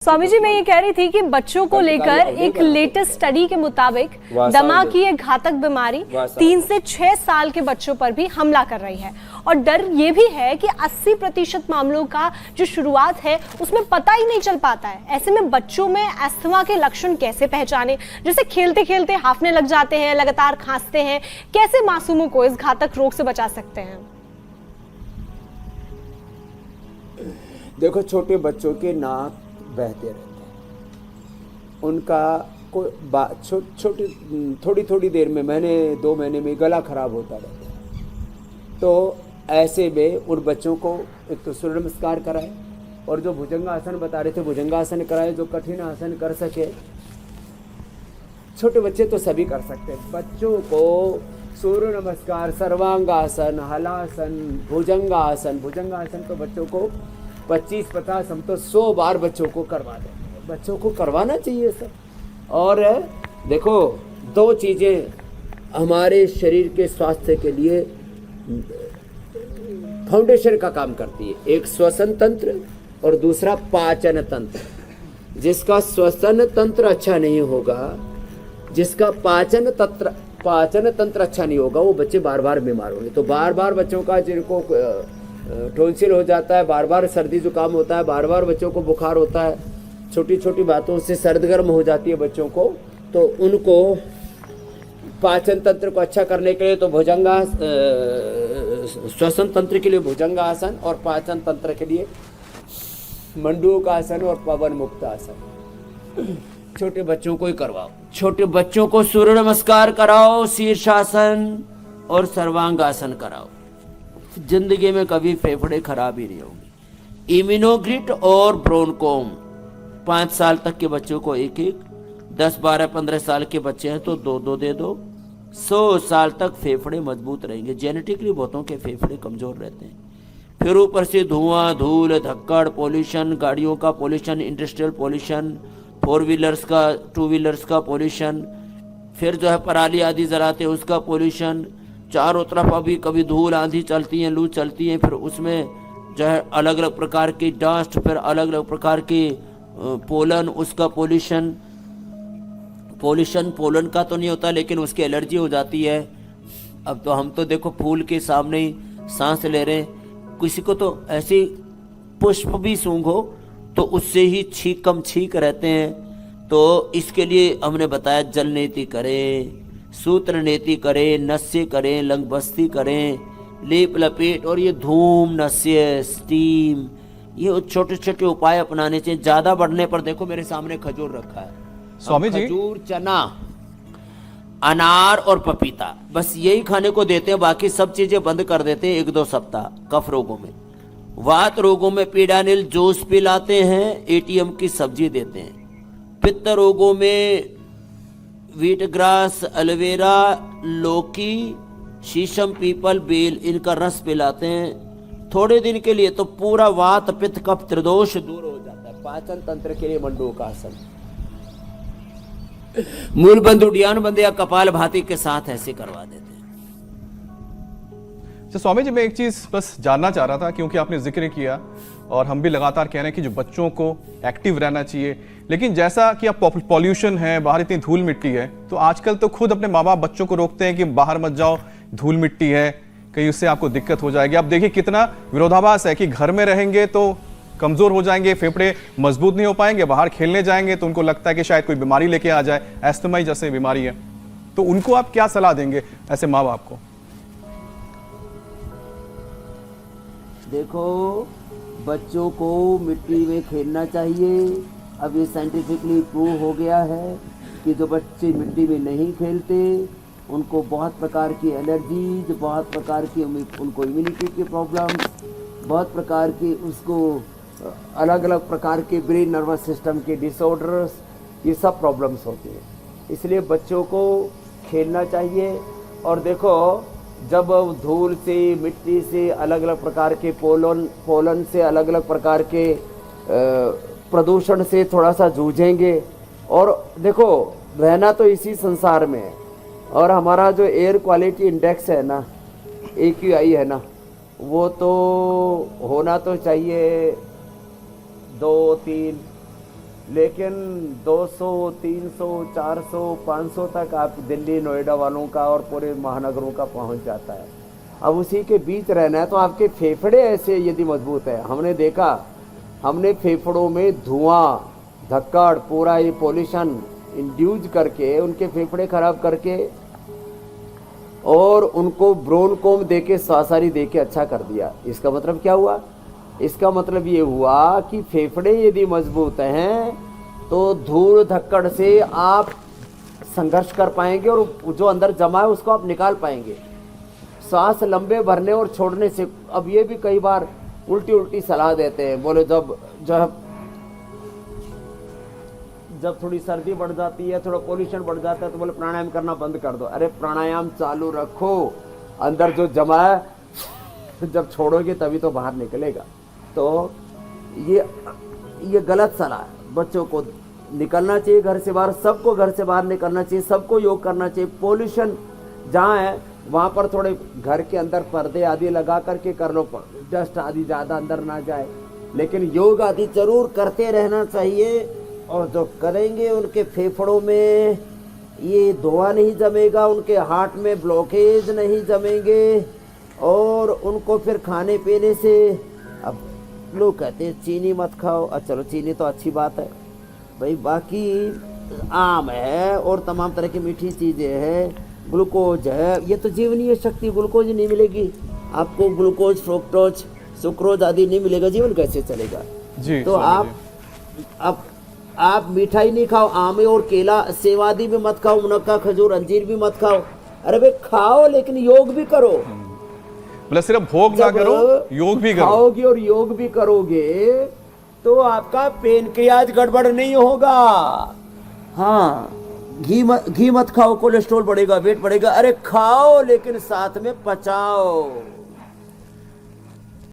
स्वामी जी, मैं ये कह रही थी कि बच्चों को लेकर एक लेटेस्ट स्टडी के मुताबिक दमा की एक घातक बीमारी 3 से 6 साल के बच्चों पर भी हमला कर रही है और डर ये भी है कि 80% मामलों का जो शुरुआत है उसमें पता ही नहीं चल पाता है। ऐसे में बच्चों में अस्थमा के लक्षण कैसे पहचाने, जैसे खेलते खेलते हांफने लग जाते हैं, लगातार खांसते हैं, कैसे मासूमों को इस घातक रोग से बचा सकते हैं? देखो, छोटे बच्चों के नाक बहते रहते हैं, उनका छोटी थोड़ी थोड़ी देर में, महीने 2 महीने में गला खराब होता रहता है। तो ऐसे में उन बच्चों को एक तो सूर्य नमस्कार कराए और जो भुजंगासन बता रहे थे भुजंगासन कराए, जो कठिन आसन कर सके। छोटे बच्चे तो सभी कर सकते हैं। बच्चों को सूर्य नमस्कार, सर्वांगासन, हलासन, भुजंगासन तो बच्चों को 25-50 हम तो 100 बार बच्चों को करवा देते हैं। बच्चों को करवाना चाहिए सर। और देखो, 2 चीज़ें हमारे शरीर के स्वास्थ्य के लिए फाउंडेशन का काम करती है, एक श्वसन तंत्र और दूसरा पाचन तंत्र। जिसका श्वसन तंत्र अच्छा नहीं होगा, जिसका पाचन तंत्र अच्छा नहीं होगा, वो बच्चे बार बार बीमार होंगे। तो बार बार बच्चों का, जिनको टॉन्सिल हो जाता है, बार बार सर्दी जुकाम होता है, बार बार बच्चों को बुखार होता है, छोटी छोटी बातों से सर्द गर्म हो जाती है बच्चों को, तो उनको पाचन तंत्र को अच्छा करने के लिए तो श्वसन तंत्र के लिए भुजंगासन और पाचन तंत्र के लिए मंडूकासन और पवन मुक्त आसन छोटे बच्चों को ही करवाओ। छोटे बच्चों को सूर्य नमस्कार कराओ, शीर्षासन और सर्वांगासन कराओ। जिंदगी में कभी फेफड़े खराब ही नहीं होंगे। इम्यूनोग्रिट और ब्रोनकोम 5 साल तक के बच्चों को 1-1, 10, 12, 15 साल के बच्चे हैं तो 2-2 दे दो। 100 साल तक फेफड़े मजबूत रहेंगे। जेनेटिकली बहुतों के फेफड़े कमजोर रहते हैं। फिर ऊपर से धुआं, धूल, धक्कड़, पोल्यूशन, गाड़ियों का पोल्यूशन, इंडस्ट्रियल पोल्यूशन, 4 व्हीलर्स का, 2 व्हीलर्स का पोल्यूशन, फिर जो है पराली आदि जलाते हैं उसका पोल्यूशन, चारों तरफ अभी कभी धूल आंधी चलती है, लू चलती है, फिर उसमें जो है अलग अलग प्रकार की डस्ट, फिर अलग अलग प्रकार की पोलन, उसका पोल्यूशन पोलन का तो नहीं होता लेकिन उसकी एलर्जी हो जाती है। अब तो हम तो देखो फूल के सामने ही सांस ले रहे हैं, किसी को तो ऐसे पुष्प भी सूंघो तो उससे ही छींक रहते हैं। तो इसके लिए हमने बताया जल नीति करें, सूत्र नीति करें, नस्य करें, लंगबस्ती करें, लेप लपेट, और ये धूम, नस्य, स्टीम, ये छोटे छोटे उपाय अपनाने चाहिए। ज्यादा बढ़ने पर देखो मेरे सामने खजूर रखा है स्वामी जी, खजूर, चना, अनार और पपीता, बस यही खाने को देते हैं। बाकी सब चीजें बंद कर देते हैं 1-2 सप्ताह। कफ रोगों में, वात रोगों में पीडानिल जूस पिलाते हैं, एटीएम की सब्जी देते हैं। पित्त रोगों में व्हीट ग्रास, एलोवेरा, लौकी, शीशम, पीपल, बेल, इनका रस पिलाते हैं थोड़े दिन के लिए, तो पूरा वात, पित्त, कफ, त्रिदोष दूर हो जाता है। पाचन तंत्र के लिए मंडूकासन, मूल बंद, उड्डयन बंद या कपाल भाती के साथ ऐसे करवा देते हैं। तो स्वामी जी, मैं एक चीज बस जानना चाह रहा था, क्योंकि आपने जिक्र किया और हम भी लगातार कह रहे हैं कि जो बच्चों को एक्टिव रहना चाहिए, लेकिन जैसा कि अब पॉल्यूशन है, बाहर इतनी धूल मिट्टी है, तो आजकल तो खुद अपने माँ बाप बच्चों को रोकते हैं कि बाहर मत जाओ, धूल मिट्टी है, कहीं उससे आपको दिक्कत हो जाएगी। अब देखिए कितना विरोधाभास है कि घर में रहेंगे तो कमजोर हो जाएंगे, फेफड़े मजबूत नहीं हो पाएंगे, बाहर खेलने जाएंगे तो उनको लगता है कि शायद कोई बीमारी लेके आ जाए, एस्थमा जैसे बीमारी है। तो उनको आप क्या सलाह देंगे ऐसे माँ बाप को? देखो, बच्चों को मिट्टी में खेलना चाहिए। अब ये साइंटिफिकली प्रूव हो गया है कि जो बच्चे मिट्टी में नहीं खेलते उनको बहुत प्रकार की एलर्जीज, बहुत प्रकार की उनको इम्यूनिटी की प्रॉब्लम्स, बहुत प्रकार की उसको अलग अलग प्रकार के ब्रेन नर्वस सिस्टम के डिसऑर्डर्स, ये सब प्रॉब्लम्स होते हैं। इसलिए बच्चों को खेलना चाहिए। और देखो, जब धूल से, मिट्टी से, अलग अलग प्रकार के पोलन से, अलग अलग प्रकार के प्रदूषण से थोड़ा सा जूझेंगे, और देखो रहना तो इसी संसार में है, और हमारा जो एयर क्वालिटी इंडेक्स है ना, AQI है ना, वो तो होना तो चाहिए 2, 3, लेकिन 200, 300, 400, 500 तक आप दिल्ली नोएडा वालों का और पूरे महानगरों का पहुंच जाता है। अब उसी के बीच रहना है तो आपके फेफड़े ऐसे यदि मजबूत है, हमने देखा, हमने फेफड़ों में धुआं, धक्कड़, पूरा ये पोल्यूशन इंड्यूज करके उनके फेफड़े खराब करके और उनको ब्रोनकोम देके श्वासारी देके अच्छा कर दिया। इसका मतलब क्या हुआ? इसका मतलब ये हुआ कि फेफड़े यदि मजबूत हैं तो धूल धक्कड़ से आप संघर्ष कर पाएंगे और जो अंदर जमा है उसको आप निकाल पाएंगे। सांस लंबे भरने और छोड़ने से, अब ये भी कई बार उल्टी उल्टी सलाह देते हैं, बोले जब थोड़ी सर्दी बढ़ जाती है, थोड़ा पोल्यूशन बढ़ जाता है तो बोले प्राणायाम करना बंद कर दो। अरे प्राणायाम चालू रखो, अंदर जो जमा है जब छोड़ोगे तभी तो बाहर निकलेगा। तो ये गलत सलाह है। बच्चों को निकलना चाहिए घर से बाहर, सबको घर से बाहर निकलना चाहिए, सबको योग करना चाहिए। पोल्यूशन जहाँ है वहाँ पर थोड़े घर के अंदर पर्दे आदि लगा करके कर लो, डस्ट आदि ज़्यादा अंदर ना जाए, लेकिन योग आदि जरूर करते रहना चाहिए। और जो करेंगे उनके फेफड़ों में ये धुआं नहीं जमेगा, उनके हार्ट में ब्लॉकेज नहीं जमेंगे और उनको फिर खाने पीने से, अब लोग कहते हैं चीनी मत खाओ, चलो चीनी तो अच्छी बात है भाई, बाकी आम है और तमाम तरह की मीठी चीज़ें हैं, ग्लूकोज है, ये तो जीवनीय शक्ति, ग्लूकोज नहीं मिलेगी आपको, ग्लूकोज, फ्रुक्टोज, सुक्रोज आदि नहीं मिलेगा, जीवन कैसे चलेगा जी? तो आप मिठाई नहीं खाओ, आम और केला, सेव आदि भी मत खाओ, मुनक्का, खजूर, अंजीर भी मत खाओ। अरे भाई खाओ लेकिन योग भी करो, मतलब सिर्फ भोग ना करो, योग भी करो। खाओगे और योग भी करोगे तो आपका पेनक्रियाज गड़बड़ नहीं होगा। हाँ, घी मत खाओ, कोलेस्ट्रॉल बढ़ेगा, वेट बढ़ेगा। अरे खाओ लेकिन साथ में पचाओ।